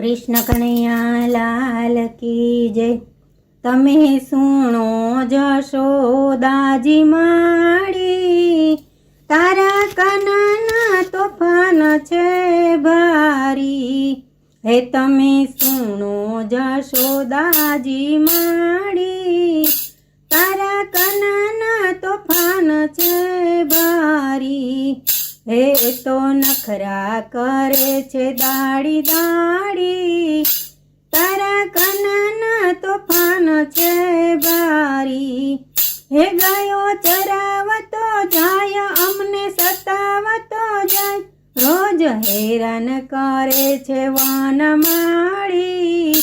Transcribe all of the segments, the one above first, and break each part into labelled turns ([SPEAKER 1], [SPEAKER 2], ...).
[SPEAKER 1] कृष्ण कन्हैया लाल की जय। तमे सुनो जशोदाजी माड़ी, तारा काना तोफान छे भारी। हे तमे सुनो जशोदाजी माड़ी, तारा काना तोफान छे भारी। हे तो नखरा करे छे दाड़ी दाड़ी, तारा काना तोफान छे भारी। हे गायो चरावतो जाय, अमने सतावतो जाय, रोज हैरान करे छे वनमाળી।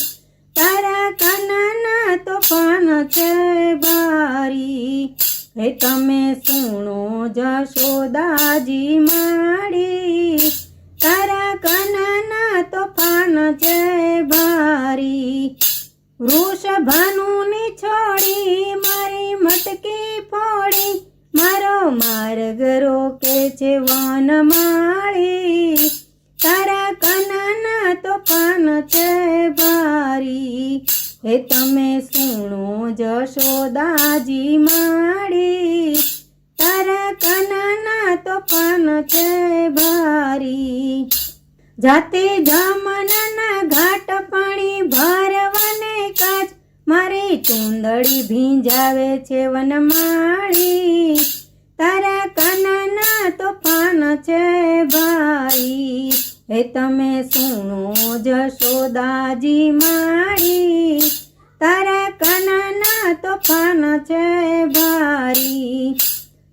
[SPEAKER 1] तारा काना तोफान छे भारी। हे तमे सुनो जशोदाजी माड़ी, तारा काना तोफान छे भारी। वृषभानुनी छोड़ी मारी मटकी फोड़ी, मारो मार्ग रोके छे वनमाળી। तारा काना तोफान छे भारी। हे तमे सुनो जशोदाजी माड़ी, तारा काना तोफान छे भारी। जाते जमना घाट पाणी भरवाने काज, मारी चूंदड़ी भींजावे छे वनमाળી। तारा काना तोफान छे भारी। हे तमे सुनो जशोदाजी माड़ी, तारा काना तोफान छे भारी।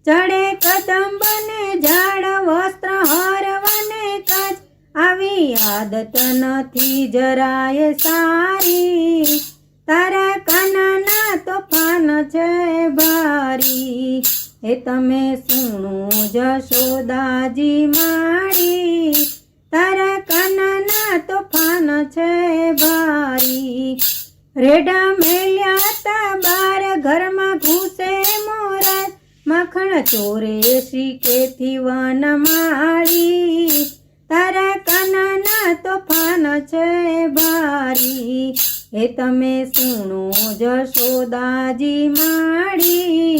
[SPEAKER 1] चढ़े कदम बने झाड़ वस्त्र हरवाने काज, आवी आदत नथी जराय सारी। तारा काना तोफान छे भारी। हे तमे सुनो जशोदाजी माड़ी, तारा काना तोफान छे भारी। रेडा मेल्या ता बार घर में घुसे मोरा, माखण चोरे शीकेथी वनमाળી। तारा काना तोफान छे भारी। हे तमे सुनो जशोदाजी माड़ी,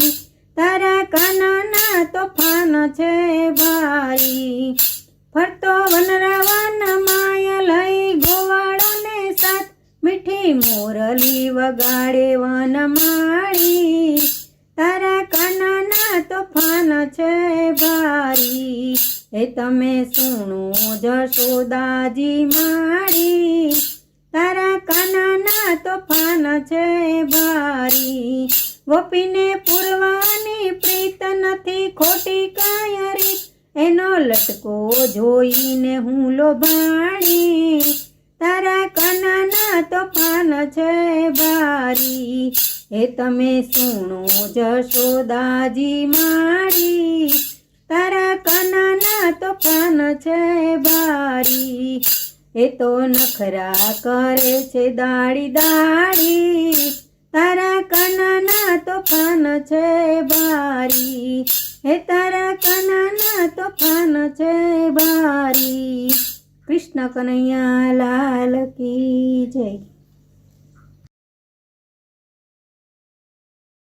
[SPEAKER 1] तारा काना तोफान छे भारी। फरतो वनरावन माया लई गोवाळो ने साथ, मीठी मोरली वगाड़े वनमाળી। तारा काना तोफान छे भारी। हे तमे सुनो जशोदाजी माड़ी, तारा काना तोफान छे भारी। गोपीने पूरवानी प्रीत नथी खोटी कांई रीत, एनो लटको जोईने हूँ लोभाणी। तारा काना तोफान छे भारी। हे तमे सुनो जशोदाजी माड़ी, तारा काना तोफान छे भारी। हे तो नखरा करे छे दाड़ी दाड़ी, तारा काना तोफान छे भारी। हे तारा काना तोफान छे भारी। कृष्ण कन्हैया लाल की जय।